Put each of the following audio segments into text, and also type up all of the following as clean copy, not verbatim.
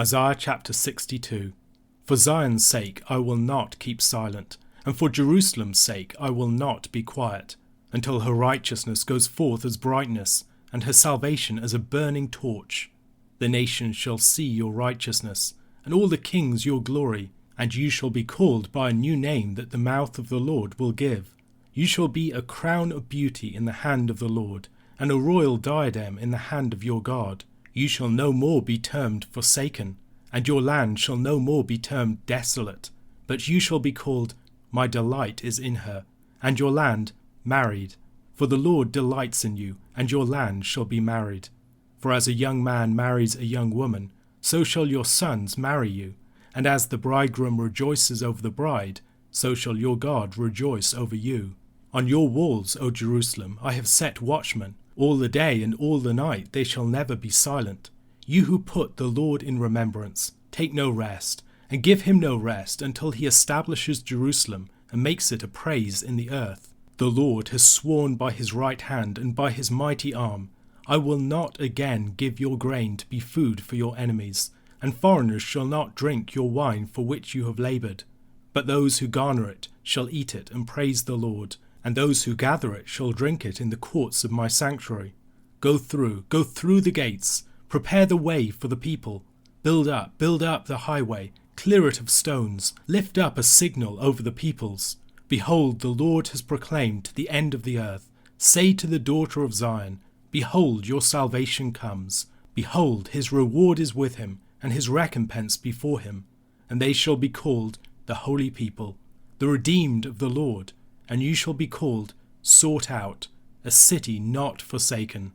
Isaiah chapter 62. For Zion's sake I will not keep silent, and for Jerusalem's sake I will not be quiet, until her righteousness goes forth as brightness, and her salvation as a burning torch. The nations shall see your righteousness, and all the kings your glory, and you shall be called by a new name that the mouth of the Lord will give. You shall be a crown of beauty in the hand of the Lord, and a royal diadem in the hand of your God. You shall no more be termed forsaken, and your land shall no more be termed desolate, but you shall be called, My delight is in her, and your land, married. For the Lord delights in you, and your land shall be married. For as a young man marries a young woman, so shall your sons marry you, and as the bridegroom rejoices over the bride, so shall your God rejoice over you. On your walls, O Jerusalem, I have set watchmen. All the day and all the night they shall never be silent. You who put the Lord in remembrance, take no rest, and give him no rest until he establishes Jerusalem and makes it a praise in the earth. The Lord has sworn by his right hand and by his mighty arm, I will not again give your grain to be food for your enemies, and foreigners shall not drink your wine for which you have laboured. But those who garner it shall eat it and praise the Lord, and those who gather it shall drink it in the courts of my sanctuary. Go through the gates, prepare the way for the people. Build up the highway, clear it of stones, lift up a signal over the peoples. Behold, the Lord has proclaimed to the end of the earth. Say to the daughter of Zion, Behold, your salvation comes. Behold, his reward is with him, and his recompense before him. And they shall be called the holy people, the redeemed of the Lord. And you shall be called, sought out, a city not forsaken.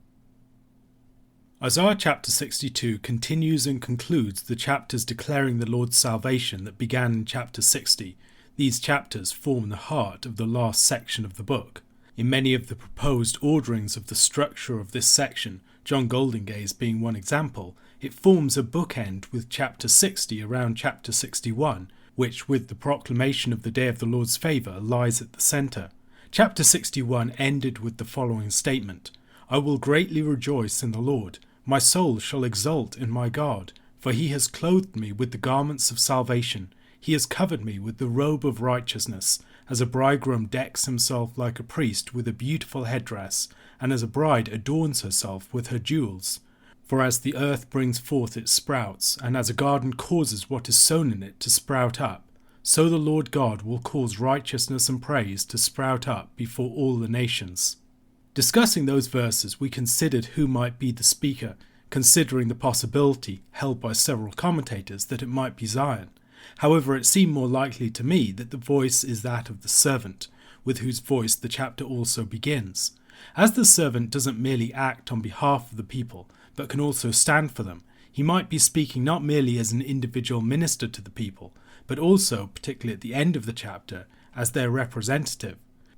Isaiah chapter 62 continues and concludes the chapters declaring the Lord's salvation that began in chapter 60. These chapters form the heart of the last section of the book. In many of the proposed orderings of the structure of this section, John Goldingay's being one example, it forms a bookend with chapter 60 around chapter 61, which, with the proclamation of the day of the Lord's favour, lies at the centre. Chapter 61 ended with the following statement, I will greatly rejoice in the Lord. My soul shall exult in my God, for he has clothed me with the garments of salvation. He has covered me with the robe of righteousness, as a bridegroom decks himself like a priest with a beautiful headdress, and as a bride adorns herself with her jewels. For as the earth brings forth its sprouts, and as a garden causes what is sown in it to sprout up, so the Lord God will cause righteousness and praise to sprout up before all the nations. Discussing those verses, we considered who might be the speaker, considering the possibility, held by several commentators, that it might be Zion. However, it seemed more likely to me that the voice is that of the servant, with whose voice the chapter also begins. As the servant doesn't merely act on behalf of the people, but can also stand for them, he might be speaking not merely as an individual minister to the people, but also, particularly at the end of the chapter, as their representative.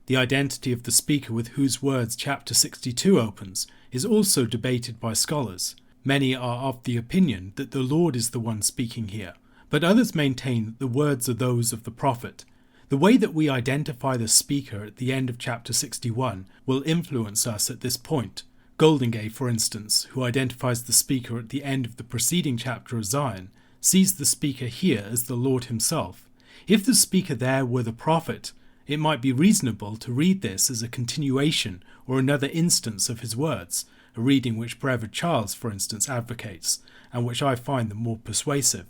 The identity of the speaker with whose words chapter 62 opens is also debated by scholars. Many are of the opinion that the Lord is the one speaking here, but others maintain that the words are those of the prophet. The way that we identify the speaker at the end of chapter 61 will influence us at this point. Goldingay, for instance, who identifies the speaker at the end of the preceding chapter of Zion, sees the speaker here as the Lord himself. If the speaker there were the prophet, it might be reasonable to read this as a continuation or another instance of his words, a reading which Brevard Charles, for instance, advocates, and which I find the more persuasive.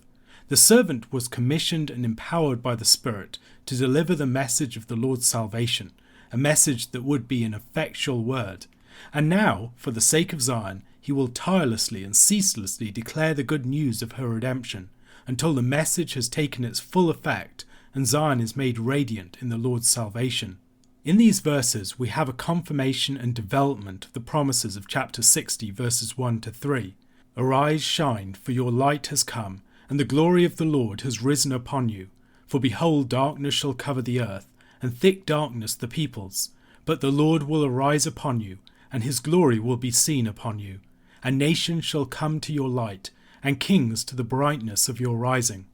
The servant was commissioned and empowered by the Spirit to deliver the message of the Lord's salvation, a message that would be an effectual word. And now, for the sake of Zion, he will tirelessly and ceaselessly declare the good news of her redemption, until the message has taken its full effect and Zion is made radiant in the Lord's salvation. In these verses we have a confirmation and development of the promises of chapter 60 verses 1 to 3. Arise, shine, for your light has come, and the glory of the Lord has risen upon you. For behold, darkness shall cover the earth, and thick darkness the peoples. But the Lord will arise upon you, and his glory will be seen upon you. And nations shall come to your light, and kings to the brightness of your rising.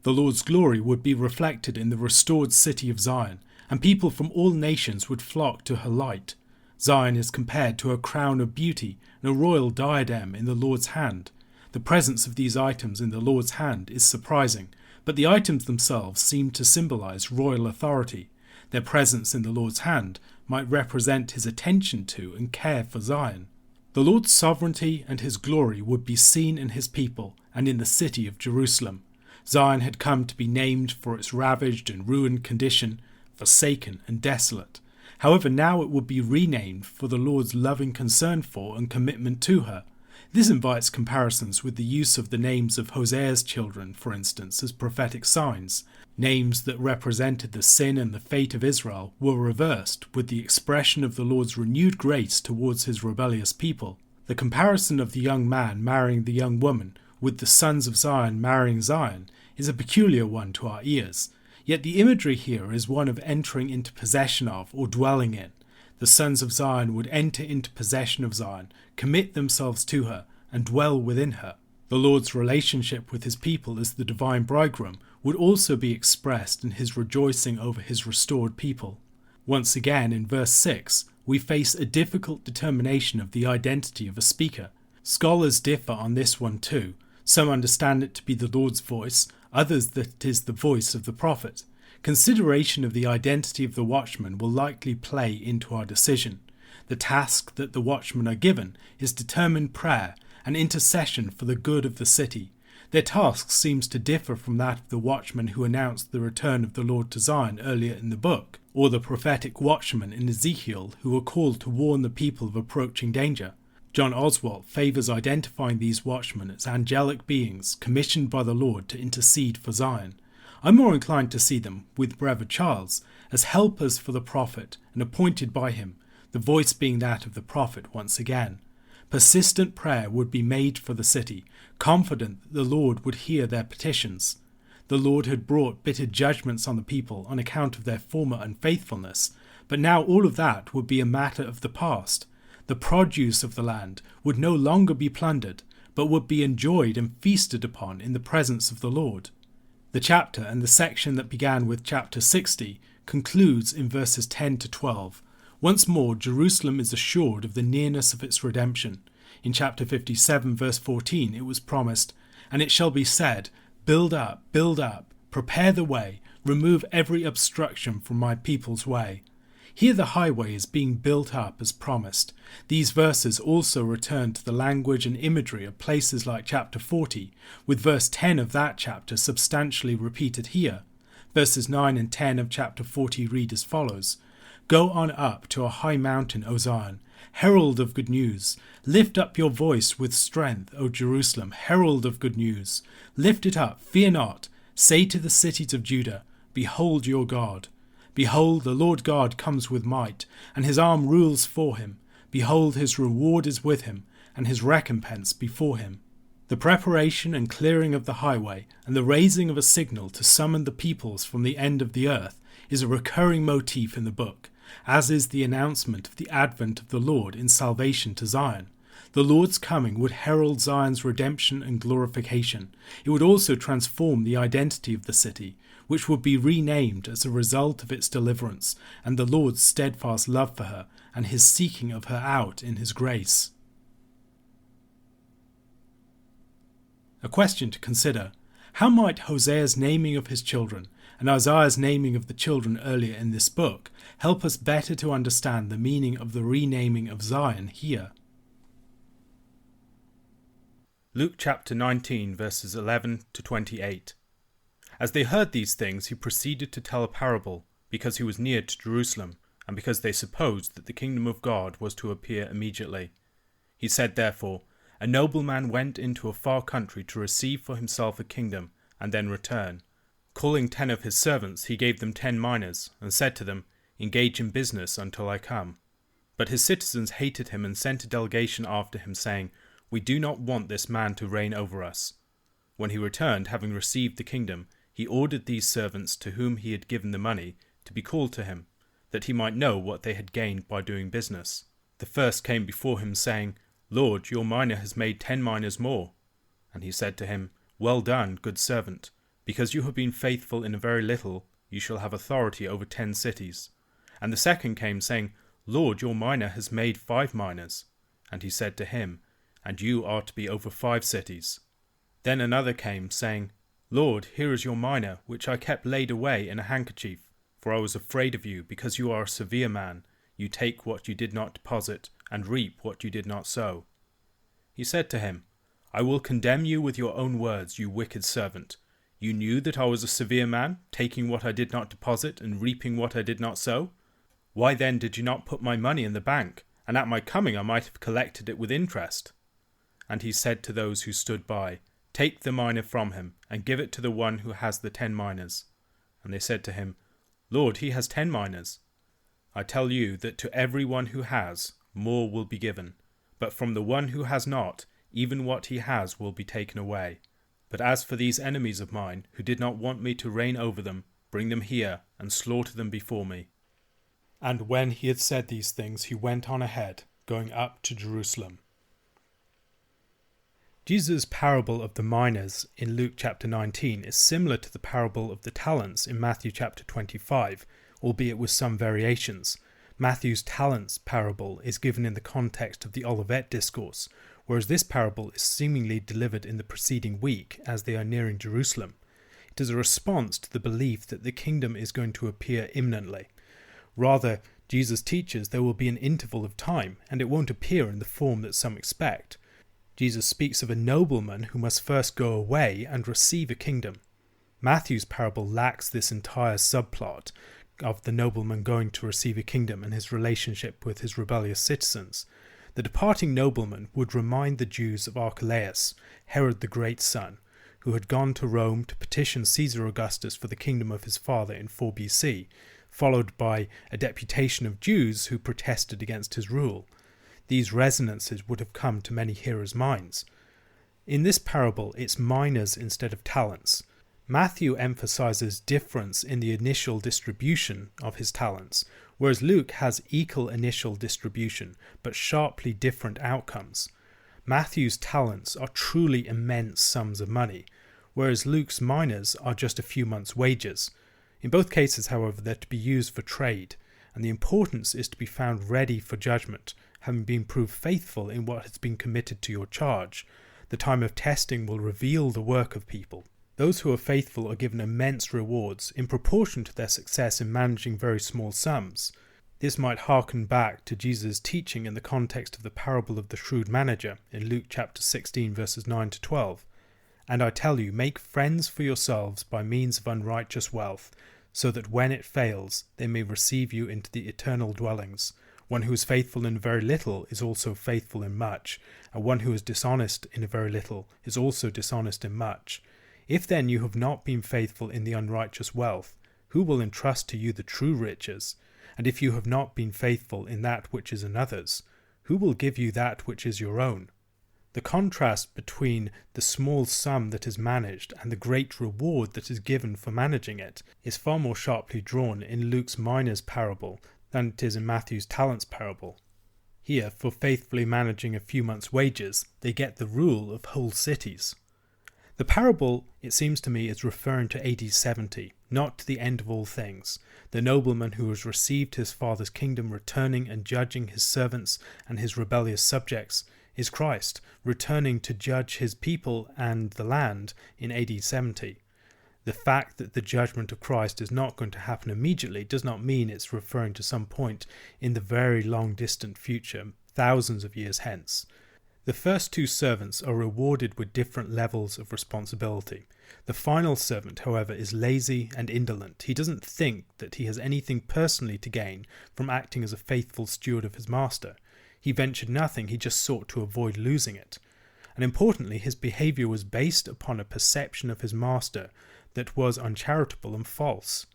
The Lord's glory would be reflected in the restored city of Zion, and people from all nations would flock to her light. Zion is compared to a crown of beauty and a royal diadem in the Lord's hand. The presence of these items in the Lord's hand is surprising, but the items themselves seem to symbolize royal authority. Their presence in the Lord's hand might represent his attention to and care for Zion. The Lord's sovereignty and his glory would be seen in his people and in the city of Jerusalem. Zion had come to be named for its ravaged and ruined condition, forsaken and desolate. However, now it would be renamed for the Lord's loving concern for and commitment to her. This invites comparisons with the use of the names of Hosea's children, for instance, as prophetic signs. Names that represented the sin and the fate of Israel were reversed with the expression of the Lord's renewed grace towards his rebellious people. The comparison of the young man marrying the young woman with the sons of Zion marrying Zion is a peculiar one to our ears. Yet the imagery here is one of entering into possession of or dwelling in. The sons of Zion would enter into possession of Zion, commit themselves to her, and dwell within her. The Lord's relationship with his people as the divine bridegroom would also be expressed in his rejoicing over his restored people. Once again, in verse 6, we face a difficult determination of the identity of a speaker. Scholars differ on this one too. Some understand it to be the Lord's voice, others that it is the voice of the prophet. Consideration of the identity of the watchmen will likely play into our decision. The task that the watchmen are given is determined prayer and intercession for the good of the city. Their task seems to differ from that of the watchmen who announced the return of the Lord to Zion earlier in the book, or the prophetic watchmen in Ezekiel who were called to warn the people of approaching danger. John Oswalt favours identifying these watchmen as angelic beings commissioned by the Lord to intercede for Zion. I'm more inclined to see them, with Brother Charles, as helpers for the prophet and appointed by him, the voice being that of the prophet once again. Persistent prayer would be made for the city, confident that the Lord would hear their petitions. The Lord had brought bitter judgments on the people on account of their former unfaithfulness, but now all of that would be a matter of the past. The produce of the land would no longer be plundered, but would be enjoyed and feasted upon in the presence of the Lord. The chapter and the section that began with chapter 60 concludes in verses 10 to 12. Once more, Jerusalem is assured of the nearness of its redemption. In chapter 57, verse 14, it was promised, "And it shall be said, build up, prepare the way, remove every obstruction from my people's way." Here the highway is being built up as promised. These verses also return to the language and imagery of places like chapter 40, with verse 10 of that chapter substantially repeated here. Verses 9 and 10 of chapter 40 read as follows: "Go on up to a high mountain, O Zion, herald of good news. Lift up your voice with strength, O Jerusalem, herald of good news. Lift it up, fear not. Say to the cities of Judah, behold your God. Behold, the Lord God comes with might, and his arm rules for him. Behold, his reward is with him, and his recompense before him." The preparation and clearing of the highway and the raising of a signal to summon the peoples from the end of the earth is a recurring motif in the book, as is the announcement of the advent of the Lord in salvation to Zion. The Lord's coming would herald Zion's redemption and glorification. It would also transform the identity of the city, which would be renamed as a result of its deliverance and the Lord's steadfast love for her and his seeking of her out in his grace. A question to consider: how might Hosea's naming of his children and Isaiah's naming of the children earlier in this book help us better to understand the meaning of the renaming of Zion here? Luke chapter 19 verses 11 to 28. As they heard these things, he proceeded to tell a parable, because he was near to Jerusalem, and because they supposed that the kingdom of God was to appear immediately. He said therefore, "A nobleman went into a far country to receive for himself a kingdom, and then return. Calling 10 of his servants, he gave them 10 minas, and said to them, 'Engage in business until I come.' But his citizens hated him and sent a delegation after him, saying, 'We do not want this man to reign over us.' When he returned, having received the kingdom, he ordered these servants to whom he had given the money to be called to him, that he might know what they had gained by doing business. The first came before him, saying, 'Lord, your mina has made 10 minas more.' And he said to him, 'Well done, good servant. Because you have been faithful in a very little, you shall have authority over 10 cities. And the second came, saying, 'Lord, your mina has made 5 minas.' And he said to him, 'And you are to be over 5 cities.' Then another came, saying, Lord, here is your mina, which I kept laid away in a handkerchief, for I was afraid of you, because you are a severe man. You take what you did not deposit, and reap what you did not sow. He said to him, I will condemn you with your own words, you wicked servant. You knew that I was a severe man, taking what I did not deposit, and reaping what I did not sow? Why then did you not put my money in the bank, and at my coming I might have collected it with interest? And he said to those who stood by, Take the mina from him, and give it to the one who has the 10 minas. And they said to him, Lord, he has 10 minas. I tell you that to every one who has, more will be given, but from the one who has not, even what he has will be taken away. But as for these enemies of mine, who did not want me to reign over them, bring them here, and slaughter them before me. And when he had said these things, he went on ahead, going up to Jerusalem. Jesus' parable of the minas in Luke chapter 19 is similar to the parable of the talents in Matthew chapter 25, albeit with some variations. Matthew's talents parable is given in the context of the Olivet discourse, whereas this parable is seemingly delivered in the preceding week as they are nearing Jerusalem. It is a response to the belief that the kingdom is going to appear imminently. Rather, Jesus teaches there will be an interval of time, and it won't appear in the form that some expect. Jesus speaks of a nobleman who must first go away and receive a kingdom. Matthew's parable lacks this entire subplot of the nobleman going to receive a kingdom and his relationship with his rebellious citizens. The departing nobleman would remind the Jews of Archelaus, Herod the Great's son, who had gone to Rome to petition Caesar Augustus for the kingdom of his father in 4 BC, followed by a deputation of Jews who protested against his rule. These resonances would have come to many hearers' minds. In this parable, it's minas instead of talents. Matthew emphasizes difference in the initial distribution of his talents, whereas Luke has equal initial distribution, but sharply different outcomes. Matthew's talents are truly immense sums of money, whereas Luke's minas are just a few months' wages. In both cases, however, they're to be used for trade, and the importance is to be found ready for judgment, having been proved faithful in what has been committed to your charge. The time of testing will reveal the work of people. Those who are faithful are given immense rewards in proportion to their success in managing very small sums. This might harken back to Jesus' teaching in the context of the parable of the shrewd manager in Luke chapter 16 verses 9 to 12. And I tell you, make friends for yourselves by means of unrighteous wealth, so that when it fails, they may receive you into the eternal dwellings. One who is faithful in very little is also faithful in much, and one who is dishonest in a very little is also dishonest in much. If then you have not been faithful in the unrighteous wealth, who will entrust to you the true riches? And if you have not been faithful in that which is another's, who will give you that which is your own? The contrast between the small sum that is managed and the great reward that is given for managing it is far more sharply drawn in Luke's minas parable than it is in Matthew's talents parable. Here, for faithfully managing a few months' wages, they get the rule of whole cities. The parable, it seems to me, is referring to AD 70, not to the end of all things, the nobleman who has received his father's kingdom returning and judging his servants and his rebellious subjects, is Christ, returning to judge his people and the land in AD 70. The fact that the judgment of Christ is not going to happen immediately does not mean it's referring to some point in the very long distant future, thousands of years hence. The first two servants are rewarded with different levels of responsibility. The final servant, however, is lazy and indolent. He doesn't think that he has anything personally to gain from acting as a faithful steward of his master. He ventured nothing, he just sought to avoid losing it. And importantly, his behaviour was based upon a perception of his master that was uncharitable and false.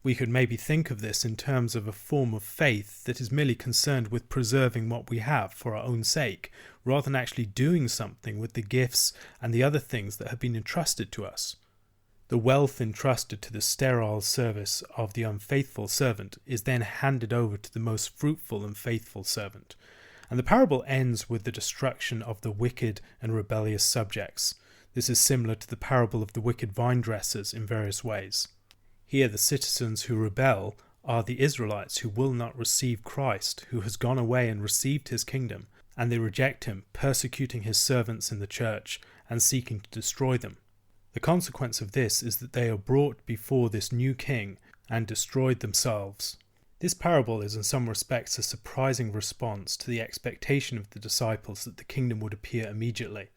We could maybe think of this in terms of a form of faith that is merely concerned with preserving what we have for our own sake, rather than actually doing something with the gifts and the other things that have been entrusted to us. The wealth entrusted to the sterile service of the unfaithful servant is then handed over to the most fruitful and faithful servant. And the parable ends with the destruction of the wicked and rebellious subjects. This is similar to the parable of the wicked vine dressers in various ways. Here the citizens who rebel are the Israelites who will not receive Christ, who has gone away and received his kingdom, and they reject him, persecuting his servants in the church and seeking to destroy them. The consequence of this is that they are brought before this new king and destroyed themselves. This parable is in some respects a surprising response to the expectation of the disciples that the kingdom would appear immediately.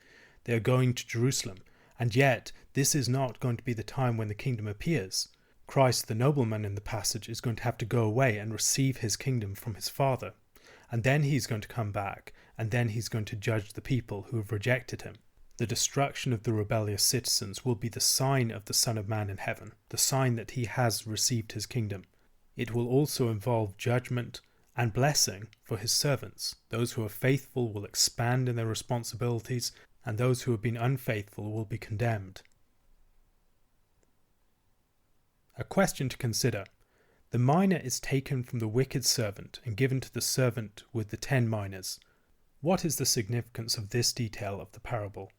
They are going to Jerusalem, and yet this is not going to be the time when the kingdom appears. Christ, the nobleman in the passage, is going to have to go away and receive his kingdom from his Father, and then he's going to come back, and then he's going to judge the people who have rejected him. The destruction of the rebellious citizens will be the sign of the Son of Man in heaven, the sign that he has received his kingdom. It will also involve judgment and blessing for his servants. Those who are faithful will expand in their responsibilities, and those who have been unfaithful will be condemned. A question to consider. The mina is taken from the wicked servant and given to the servant with the 10 minas. What is the significance of this detail of the parable?